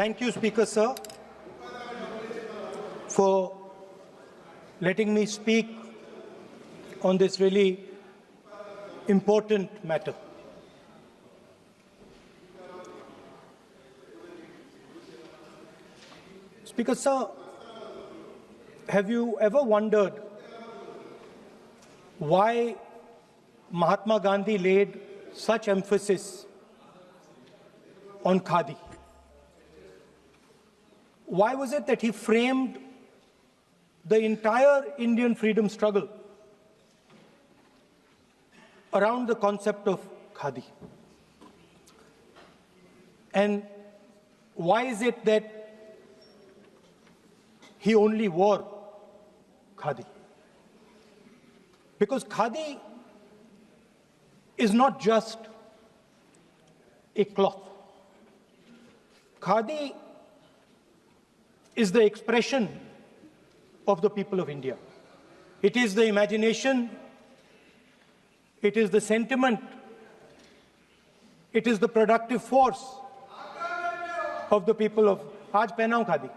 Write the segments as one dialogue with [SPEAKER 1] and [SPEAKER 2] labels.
[SPEAKER 1] Thank you, Speaker, sir, for letting me speak on this really important matter. Speaker, sir, have you ever wondered why Mahatma Gandhi laid such emphasis on Khadi? Why was it that he framed the entire Indian freedom struggle around the concept of Khadi? And why is it that he only wore Khadi? Because Khadi is not just a cloth. Khadi is the expression of the people of India. It is the imagination, it is the sentiment, it is the productive force of the people of Aaj pehnaun Khadi.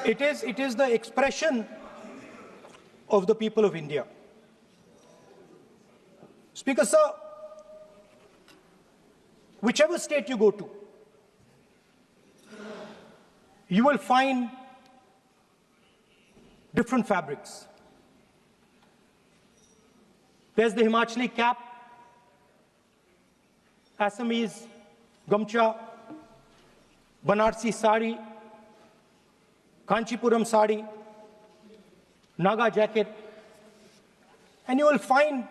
[SPEAKER 1] It is the expression of the people of India. Speaker, sir, whichever state you go to, you will find different fabrics. There's the Himachali cap, Assamese gamcha, Banarsi sari, Kanchipuram sari, Naga jacket, and you will find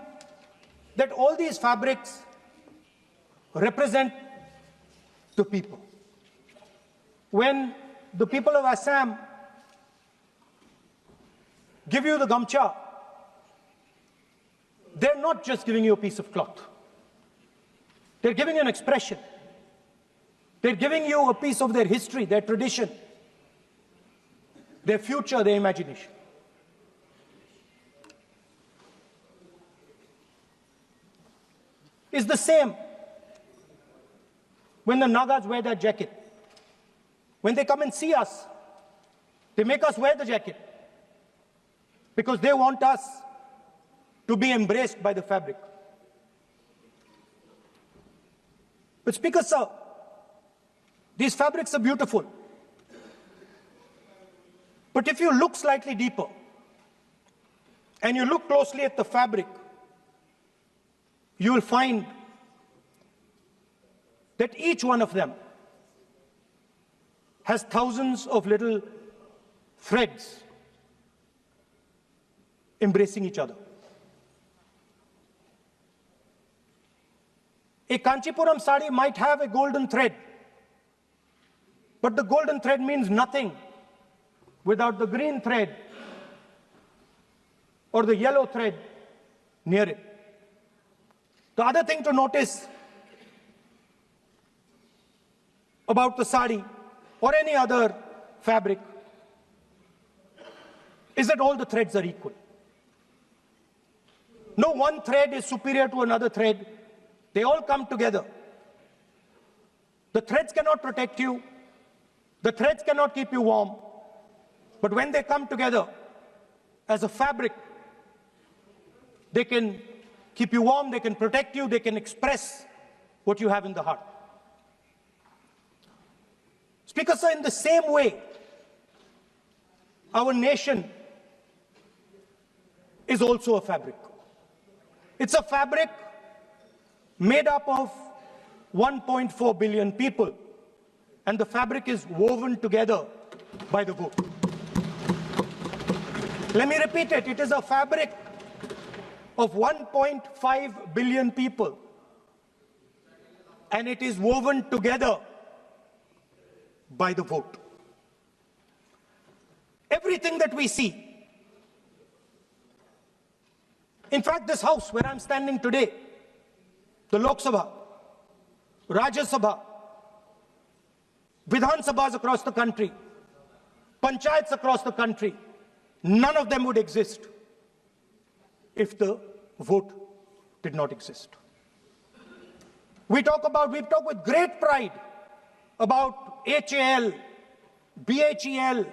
[SPEAKER 1] that all these fabrics represent the people. When the people of Assam give you the gamcha, they're not just giving you a piece of cloth. They're giving you an expression. They're giving you a piece of their history, their tradition, their future, their imagination. It's the same when the Nagas wear that jacket. When they come and see us, they make us wear the jacket because they want us to be embraced by the fabric. But Speaker, sir, these fabrics are beautiful. But if you look slightly deeper and you look closely at the fabric, you will find that each one of them has thousands of little threads embracing each other. A Kanchipuram sari might have a golden thread, but the golden thread means nothing without the green thread or the yellow thread near it. The other thing to notice about the sari or any other fabric is that all the threads are equal. No one thread is superior to another thread. They all come together. The threads cannot protect you. The threads cannot keep you warm. But when they come together as a fabric, they can keep you warm, they can protect you, they can express what you have in the heart. Speaker, sir, in the same way, our nation is also a fabric. It's a fabric made up of 1.4 billion people, and the fabric is woven together by the vote. Let me repeat it. It is a fabric of 1.5 billion people, and it is woven together by the vote. Everything that we see, in fact, this house where I'm standing today, the Lok Sabha, Rajya Sabha, Vidhan Sabhas across the country, Panchayats across the country, none of them would exist if the vote did not exist. We talk with great pride about HAL, BHEL,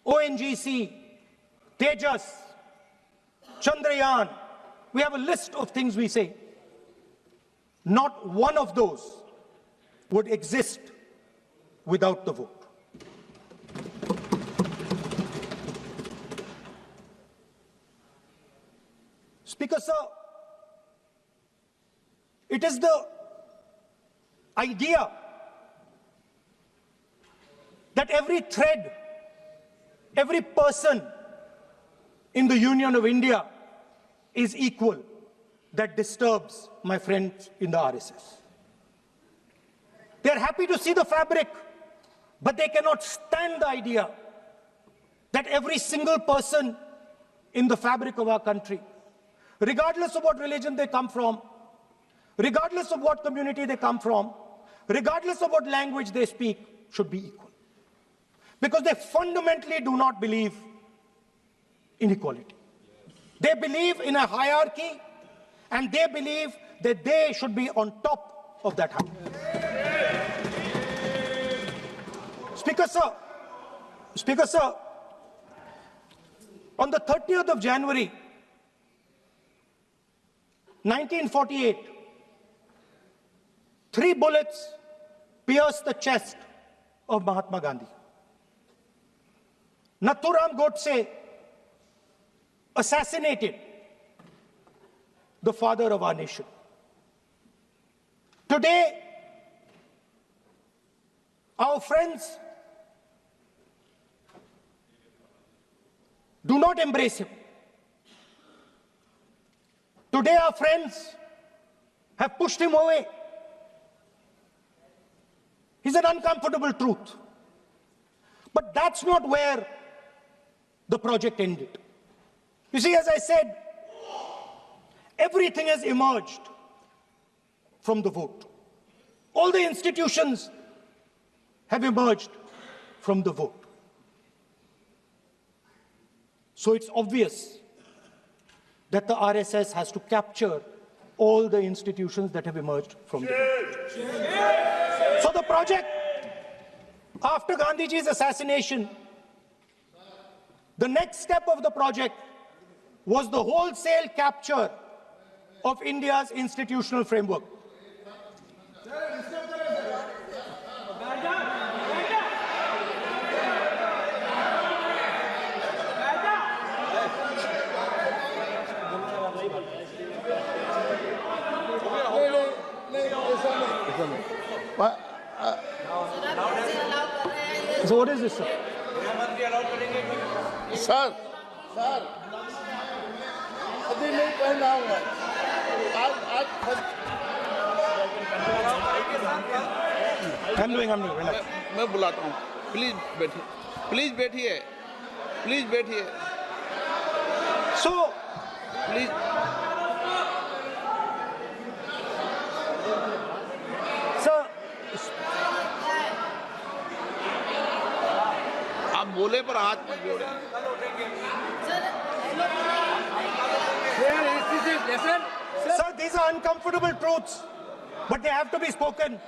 [SPEAKER 1] ONGC, Tejas, Chandrayaan. We have a list of things we say. Not one of those would exist without the vote. Speaker, sir, it is the idea that every thread, every person in the Union of India is equal that disturbs my friends in the RSS. They are happy to see the fabric, but they cannot stand the idea that every single person in the fabric of our country, regardless of what religion they come from, regardless of what community they come from, regardless of what language they speak, should be equal. Because they fundamentally do not believe in equality. They believe in a hierarchy, and they believe that they should be on top of that hierarchy. Speaker, sir, on the 30th of January, 1948, 3 bullets pierced the chest of Mahatma Gandhi. Nathuram Godse assassinated the father of our nation. Today, our friends do not embrace him. Today, our friends have pushed him away. He's an uncomfortable truth. But that's not where the project ended. You see, as I said, everything has emerged from the vote. All the institutions have emerged from the vote. So it's obvious that the RSS has to capture all the institutions that have emerged from the vote. So the project, after Gandhiji's assassination, the next step of the project was the wholesale capture of India's institutional framework. So what is this, sir?
[SPEAKER 2] Sir, अभी नहीं पहना हुआ
[SPEAKER 1] I'm doing. Relax.
[SPEAKER 2] मैं बुलाता हूँ. Please बैठिए.
[SPEAKER 1] So,
[SPEAKER 2] please.
[SPEAKER 1] sir,
[SPEAKER 2] आप बोले पर हाथ मत जोड़े.
[SPEAKER 1] Sir, these are uncomfortable truths, but they have to be spoken.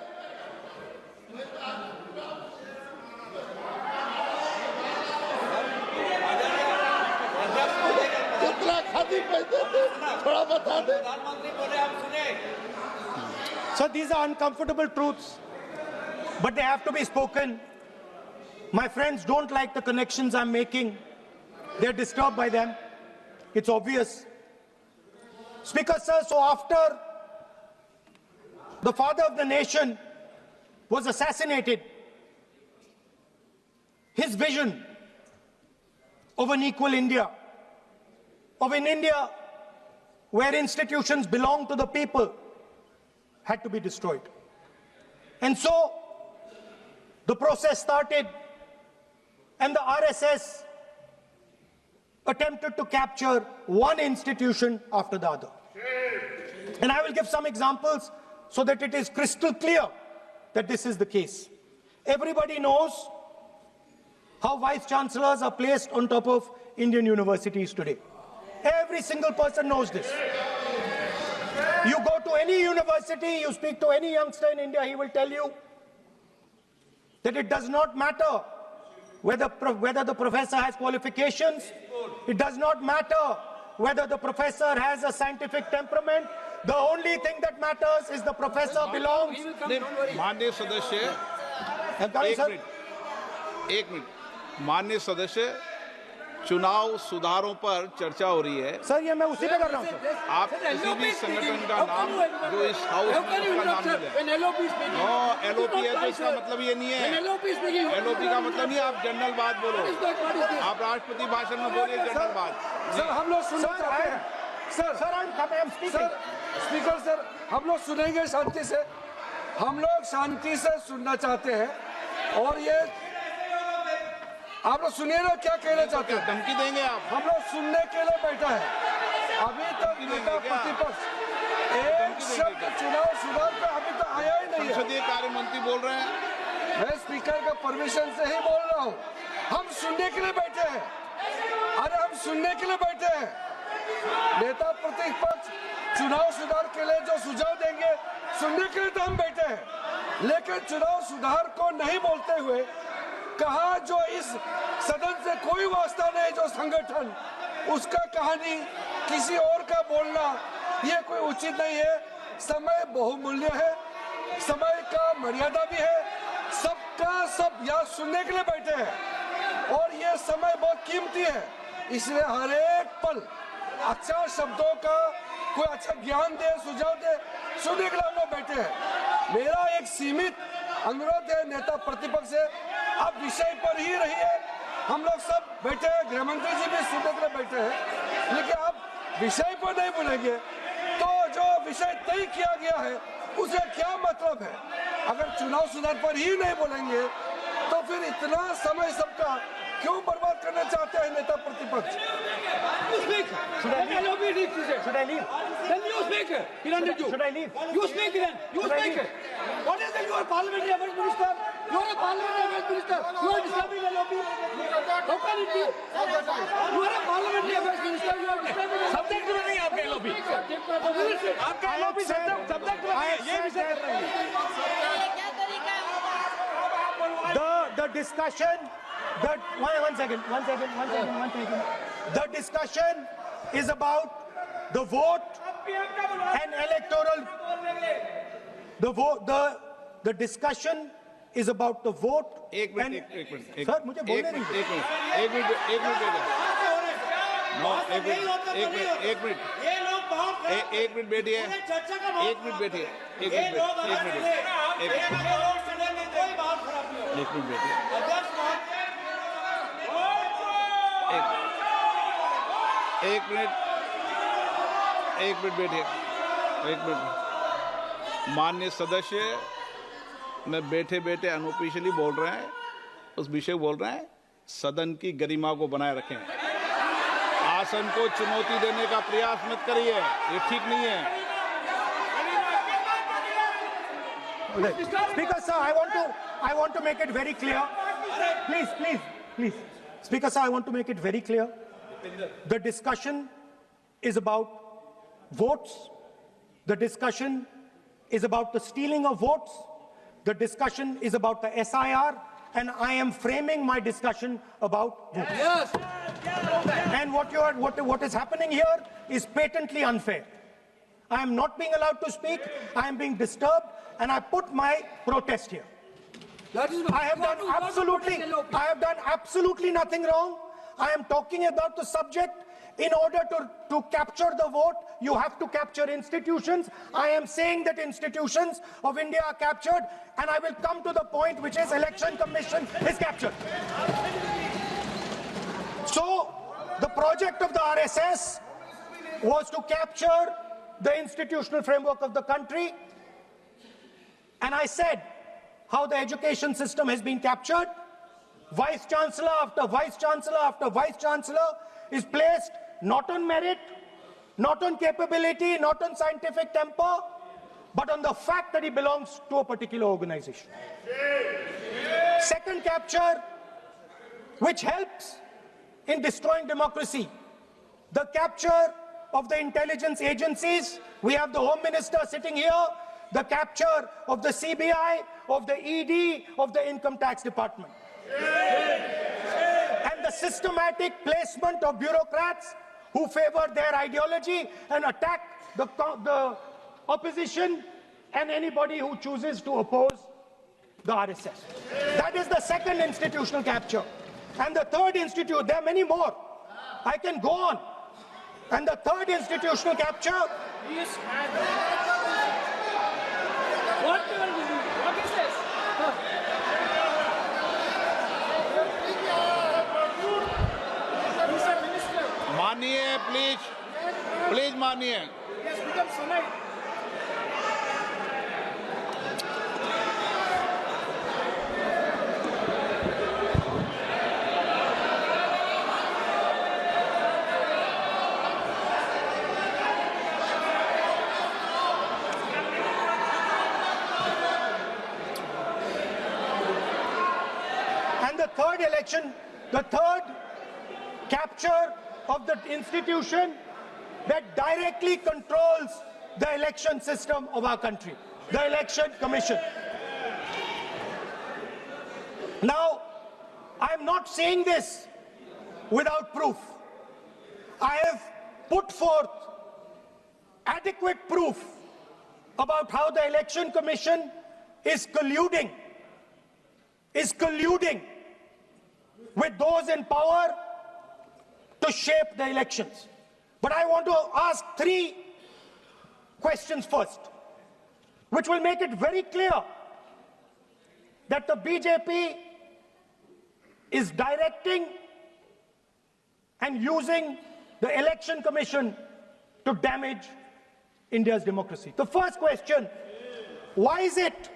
[SPEAKER 2] कितना खादी पहनते थे थोड़ा बता दे.
[SPEAKER 1] So these are uncomfortable truths, but they have to be spoken. My friends don't like the connections I'm making. They're disturbed by them. It's obvious. Speaker, sir, so after the father of the nation was assassinated, his vision of an equal India, of an India where institutions belong to the people, had to be destroyed. And so the process started, and the RSS attempted to capture one institution after the other. And I will give some examples so that it is crystal clear that this is the case. Everybody knows how vice chancellors are placed on top of Indian universities today. Every single person knows this. You go to any university, you speak to any youngster in India, he will tell you that it does not matter whether the professor has qualifications, it does not matter whether the professor has a scientific temperament. The only thing that matters is the professor belongs.
[SPEAKER 3] माननीय सदस्य, एक minute, माननीय सदस्य, चुनाव सुधारों पर चर्चा हो रही है।
[SPEAKER 1] सर ये मैं उसी पे कर रहा हूँ सर।
[SPEAKER 3] आप किसी भी संगठन का नाम जो इस हाउस में उसका नाम ले लें। नो एलओपी है तो इसका मतलब ये नहीं है। एलओपी का मतलब नहीं है, आप जनरल बात बोलो। आप राष्ट्रपति भाषण में बोलिए जनरल बात।
[SPEAKER 4] सर हम लोग सुनना चाहते हैं। सर स्पीकर सर हम लोग सुनेंगे शांति से। हम लोग शांति से सुनना चाहते हैं और ये आप लोग सुनिए ना क्या कहना चाहते हैं।
[SPEAKER 3] धमकी देंगे आप?
[SPEAKER 4] हम लोग सुनने के लिए बैठा है। अभी तक नेता प्रतिपक्ष एक शब्द चुनाव सुधार पे अभी तक आया ही नहीं है।
[SPEAKER 3] संसदीय कार्य मंत्री बोल रहे हैं।
[SPEAKER 4] मैं स्पीकर का परमिशन से ही बोल रहा हूँ। हम सुनने के लिए बैठे हैं। अरे हम सुनने के लिए बैठे हैं। नेता प्रतिपक्ष चुनाव सुधार के लिए जो सुझाव देंगे सुनने के लिए तो हम बैठे हैं, लेकिन चुनाव सुधार को नहीं बोलते हुए कहा जो इस सदन से कोई वास्ता नहीं, जो संगठन उसका कहानी किसी और का बोलना ये कोई उचित नहीं है। समय बहुमूल्य है, समय का मर्यादा भी है। सबका सब यहाँ सुनने के लिए बैठे हैं और ये समय बहुत कीमती है, इसलिए हर एक पल अच्छा शब्दों का कोई अच्छा ज्ञान दे, सुझाव दे, सुनने के लिए हम लोग बैठे हैं। मेरा एक सीमित अनुरोध है नेता प्रतिपक्ष से, आप विषय पर ही रहिए। हम लोग सब बैठे हैं, गृह मंत्री जी भी सुनने के लिए बैठे हैं, लेकिन आप विषय पर नहीं बोलेंगे तो जो विषय तय किया गया है उसे क्या मतलब है। अगर चुनाव सुधार पर ही नहीं बोलेंगे तो फिर इतना समय सबका क्यों बर्बाद करना चाहते हैं नेता प्रतिपक्ष।
[SPEAKER 1] Should I leave?
[SPEAKER 5] Then you speak.
[SPEAKER 1] Should I leave?
[SPEAKER 5] You speak then. You speak. What is it? You are parliamentary affairs minister. You are a parliamentary affairs minister. You are disturbing the lobby. How can it be? You are a parliamentary affairs minister. You are disturbing the
[SPEAKER 1] Subject में नहीं आपके lobby.
[SPEAKER 5] आपका lobby subject में नहीं है. ये विषय कर रहे हैं.
[SPEAKER 1] The discussion. One second. The discussion is about the vote and electoral. The discussion is about the vote.
[SPEAKER 3] एक मिनट
[SPEAKER 1] सर मुझे बोलने नहीं दो।
[SPEAKER 3] एक मिनट बैठिए। माननीय सदस्य में बैठे बैठे अनऑफिशियली बोल रहे हैं, उस विषय बोल रहे हैं। सदन की गरिमा को बनाए रखें, आसन को चुनौती देने का प्रयास मत करिए, ये ठीक नहीं है।
[SPEAKER 1] Speaker sir, I want to make it very clear. Please. Speaker sir, I want to make it very clear. The discussion is about votes. The discussion is about the stealing of votes. The discussion is about the SIR, and I am framing my discussion about votes.
[SPEAKER 5] Yes.
[SPEAKER 1] And what is happening here is patently unfair. I am not being allowed to speak. I am being disturbed, and I put my protest here. I have done absolutely nothing wrong. I am talking about the subject. In order to capture the vote, you have to capture institutions. I am saying that institutions of India are captured, and I will come to the point, which is Election Commission is captured. So, the project of the RSS was to capture the institutional framework of the country, and I said how the education system has been captured. Vice Chancellor after Vice Chancellor after Vice Chancellor is placed not on merit, not on capability, not on scientific temper, but on the fact that he belongs to a particular organization. Second capture, which helps in destroying democracy, the capture of the intelligence agencies. We have the Home Minister sitting here. the capture of the CBI, of the ED, of the Income Tax Department. And the systematic placement of bureaucrats who favor their ideology and attack the opposition and anybody who chooses to oppose the RSS. That is the second institutional capture. And the third institute, there are many more. I can go on. And the third institutional capture.
[SPEAKER 5] Yes. What is this? Mr. Minister.
[SPEAKER 3] मानिए please मानिए.
[SPEAKER 5] Yes, become tonight.
[SPEAKER 1] The third capture of the institution that directly controls the election system of our country, the Election Commission. Now, I'm not saying this without proof. I have put forth adequate proof about how the Election Commission is colluding with those in power to shape the elections. But I want to ask three questions first, which will make it very clear that the BJP is directing and using the Election Commission to damage India's democracy. The first question, why is it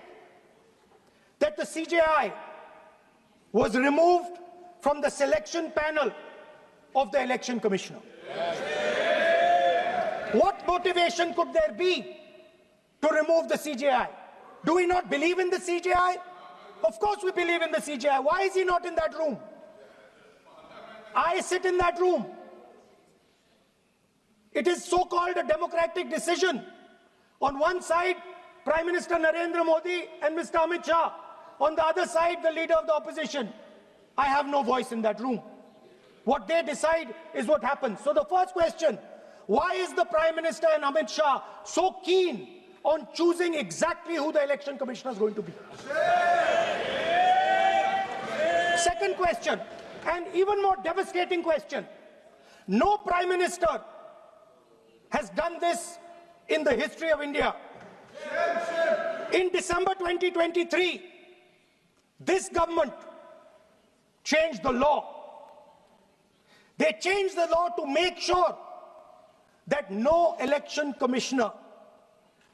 [SPEAKER 1] that the CJI was removed from the selection panel of the Election Commissioner? What motivation could there be to remove the CJI? Do we not believe in the CJI? Of course we believe in the CJI. Why is he not in that room? I sit in that room. It is so-called a democratic decision. On one side, Prime Minister Narendra Modi and Mr. Amit Shah. On the other side, the leader of the opposition. I have no voice in that room. What they decide is what happens. So the first question, why is the Prime Minister and Amit Shah so keen on choosing exactly who the Election Commissioner is going to be? Second question, and even more devastating question, no Prime Minister has done this in the history of India. In December 2023, this government changed the law. They changed the law to make sure that no election commissioner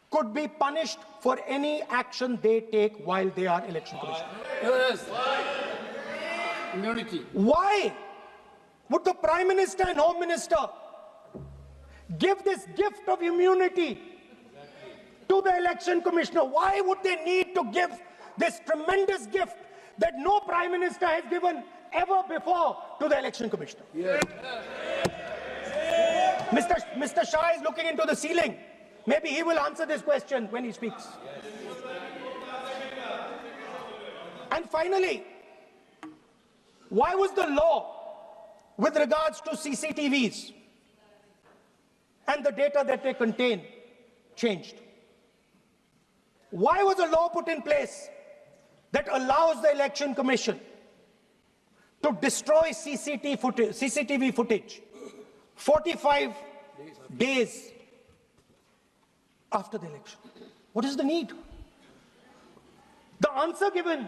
[SPEAKER 1] could be punished for any action they take while they are election commissioner.
[SPEAKER 5] Yes. Immunity.
[SPEAKER 1] Why would the Prime Minister and Home Minister give this gift of immunity to the election commissioner? Why would they need to give this tremendous gift that no Prime Minister has given ever before to the election commissioner?
[SPEAKER 5] Yes.
[SPEAKER 1] Mr. Shah is looking into the ceiling. Maybe he will answer this question when he speaks. And finally, why was the law with regards to CCTVs and the data that they contain changed? Why was a law put in place that allows the Election Commission to destroy CCTV footage 45 days after the election? What is the need? The answer given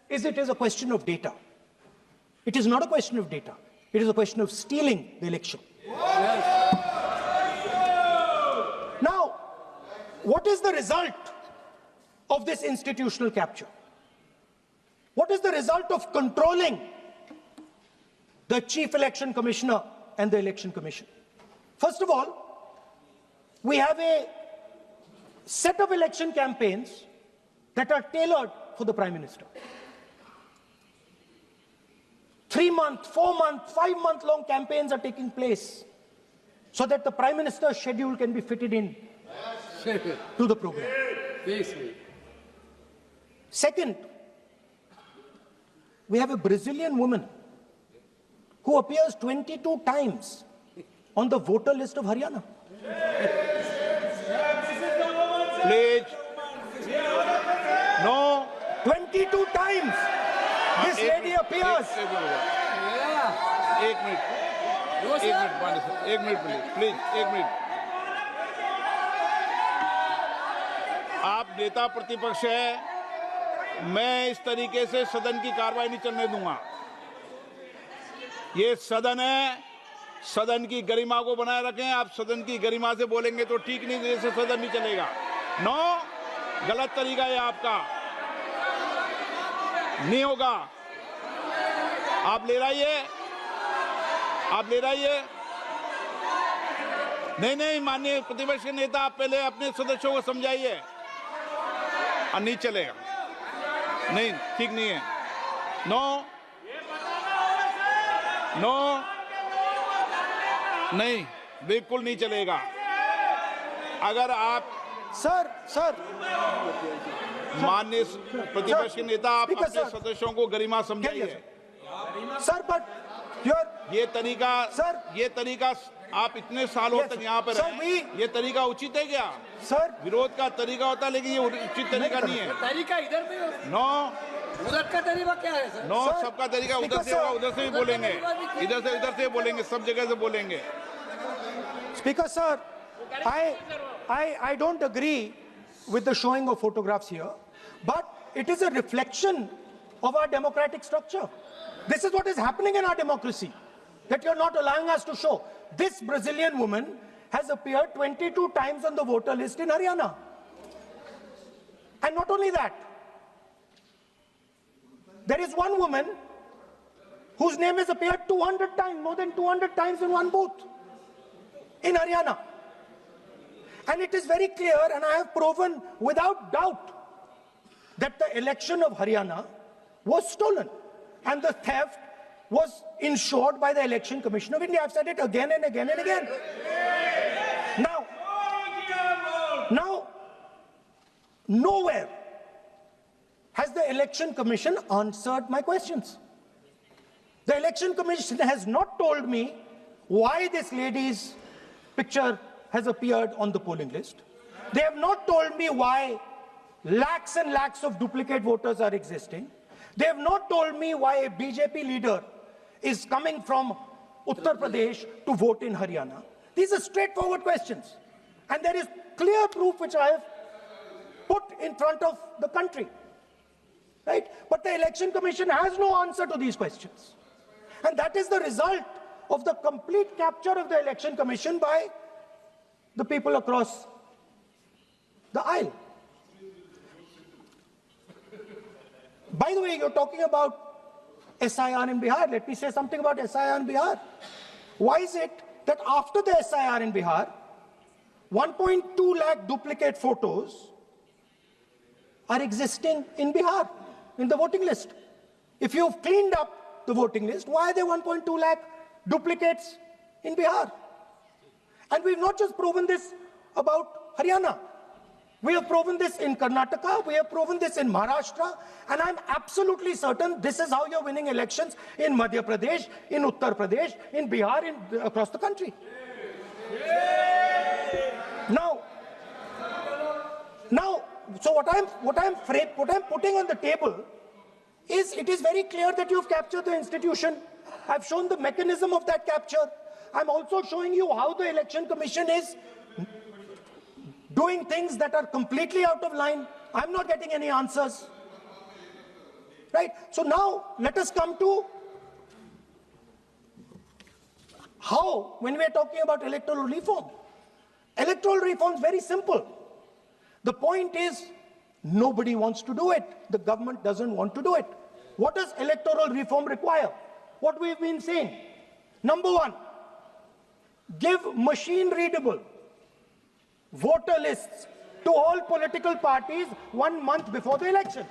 [SPEAKER 1] is it is a question of data. It is not a question of data. It is a question of stealing the election. Yes. Now, what is the result of this institutional capture? What is the result of controlling the Chief Election Commissioner and the Election Commission? First of all, we have a set of election campaigns that are tailored for the Prime Minister. 3-month, 4-month, 5-month long campaigns are taking place so that the Prime Minister's schedule can be fitted in to the program. Second, we have a Brazilian woman who appears 22 times on the voter list of Haryana.
[SPEAKER 3] Please. No.
[SPEAKER 1] 22 times this lady appears.
[SPEAKER 3] एक minute please एक minute. आप नेता प्रतिपक्ष है, मैं इस तरीके से सदन की कार्रवाई नहीं चलने दूंगा। ये सदन है, सदन की गरिमा को बनाए रखें। आप सदन की गरिमा से बोलेंगे तो ठीक, नहीं जैसे सदन नहीं चलेगा। नो, गलत तरीका है आपका, नहीं होगा। आप ले रहिए, आप ले रहिए। नहीं, माननीय प्रतिपक्ष के नेता, आप पहले अपने सदस्यों को समझाइए। नहीं चलेगा, नहीं, ठीक नहीं है। नो, नहीं, बिल्कुल नहीं चलेगा। अगर आप
[SPEAKER 1] सर
[SPEAKER 3] माननीय प्रतिपक्ष के नेता, आप अपने सदस्यों को गरिमा समझाइए।
[SPEAKER 1] सर, बट
[SPEAKER 3] ये तरीका आप इतने सालों तक यहाँ पर हैं, ये तरीका उचित है क्या?
[SPEAKER 1] सर,
[SPEAKER 3] विरोध का तरीका होता है, लेकिन ये उचित तरीका नहीं है।
[SPEAKER 5] तरीका इधर भी हो।
[SPEAKER 3] नो,
[SPEAKER 5] उधर का तरीका क्या है सर?
[SPEAKER 3] नो, सबका तरीका उधर से होगा, उधर से भी बोलेंगे, इधर से बोलेंगे, सब जगह से बोलेंगे।
[SPEAKER 1] Speaker sir, I don't agree with the showing of photographs here, but it is a reflection of our democratic structure. This is what is happening in our democracy, that you're not allowing us to show. This Brazilian woman has appeared 22 times on the voter list in Haryana. And not only that, there is one woman whose name has appeared 200 times, more than 200 times in one booth in Haryana. And it is very clear, and I have proven without doubt, that the election of Haryana was stolen and the theft was ensured by the Election Commission of India. I've said it again and again and again. Now, nowhere has the Election Commission answered my questions. The Election Commission has not told me why this lady's picture has appeared on the polling list. They have not told me why lakhs and lakhs of duplicate voters are existing. They have not told me why a BJP leader is coming from Uttar Pradesh to vote in Haryana. These are straightforward questions. And there is clear proof which I have put in front of the country. Right? But the Election Commission has no answer to these questions. And that is the result of the complete capture of the Election Commission by the people across the aisle. By the way, you're talking about SIR in Bihar. Let me say something about SIR in Bihar. Why is it that after the SIR in Bihar, 1.2 lakh duplicate photos are existing in Bihar, in the voting list? If you've cleaned up the voting list, why are there 1.2 lakh duplicates in Bihar? And we've not just proven this about Haryana. We have proven this in Karnataka, we have proven this in Maharashtra, and I'm absolutely certain this is how you're winning elections in Madhya Pradesh, in Uttar Pradesh, in Bihar, across the country. Now, so what I'm putting on the table is, it is very clear that you've captured the institution. I've shown the mechanism of that capture. I'm also showing you how the Election Commission is doing things that are completely out of line. I'm not getting any answers. Right? So now, let us come to how, when we're talking about electoral reform. Electoral reform is very simple. The point is, nobody wants to do it. The government doesn't want to do it. What does electoral reform require? What we've been saying. Number one, give machine-readable voter lists to all political parties 1 month before the election.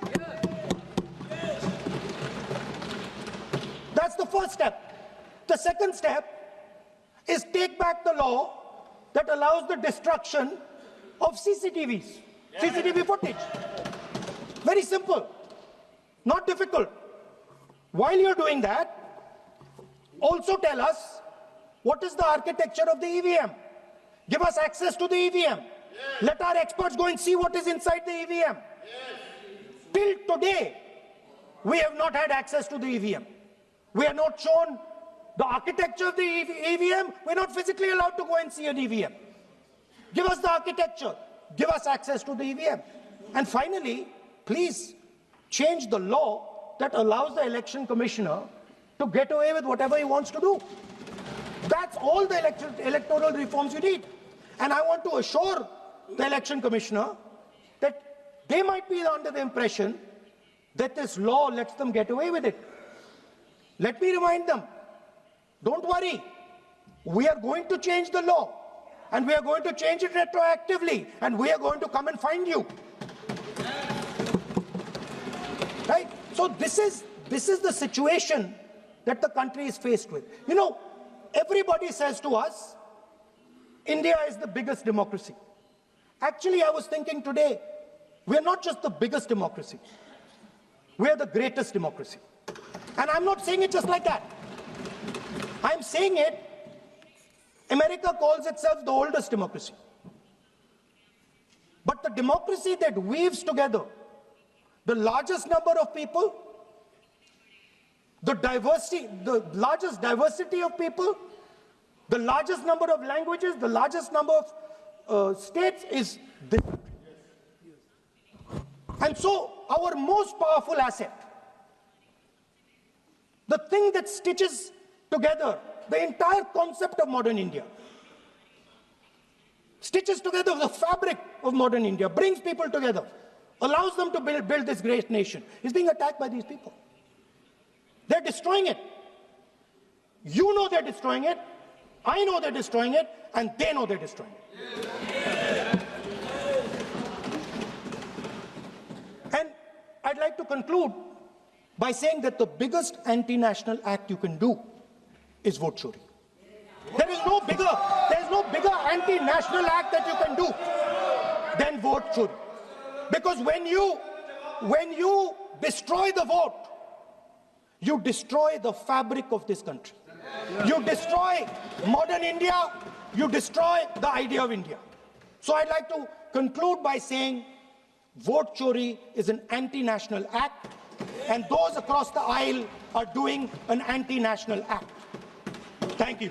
[SPEAKER 1] That's the first step. The second step is take back the law that allows the destruction of CCTVs. CCTV footage. Very simple, not difficult. While you're doing that, also tell us what is the architecture of the EVM. Give us access to the EVM. Let our experts go and see what is inside the EVM. Till today, we have not had access to the EVM. We are not shown the architecture of the EVM. We're not physically allowed to go and see an EVM. Give us the architecture. Give us access to the EVM. And finally, please change the law that allows the election commissioner to get away with whatever he wants to do. That's all the electoral reforms you need. And I want to assure the election commissioner that they might be under the impression that this law lets them get away with it. Let me remind them, don't worry, we are going to change the law, and we are going to change it retroactively, and we are going to come and find you. Right? So this is the situation that the country is faced with. You know, everybody says to us, India is the biggest democracy. Actually, I was thinking today, we're not just the biggest democracy, we're the greatest democracy. And I'm not saying it just like that. I'm saying it, America calls itself the oldest democracy. But the democracy that weaves together the largest number of people, the largest diversity of people, the largest number of languages, the largest number of states is this. And so our most powerful asset, the thing that stitches together the entire concept of modern India, stitches together the fabric of modern India, brings people together, allows them to build this great nation, is being attacked by these people. They're destroying it. You know they're destroying it. I know they're destroying it, and they know they're destroying it. And I'd like to conclude by saying that the biggest anti-national act you can do is vote chori. There is no bigger anti-national act that you can do than vote chori. Because when you destroy the vote, you destroy the fabric of this country. You destroy modern India, you destroy the idea of India. So I'd like to conclude by saying vote chori is an anti-national act, and those across the aisle are doing an anti-national act. Thank you.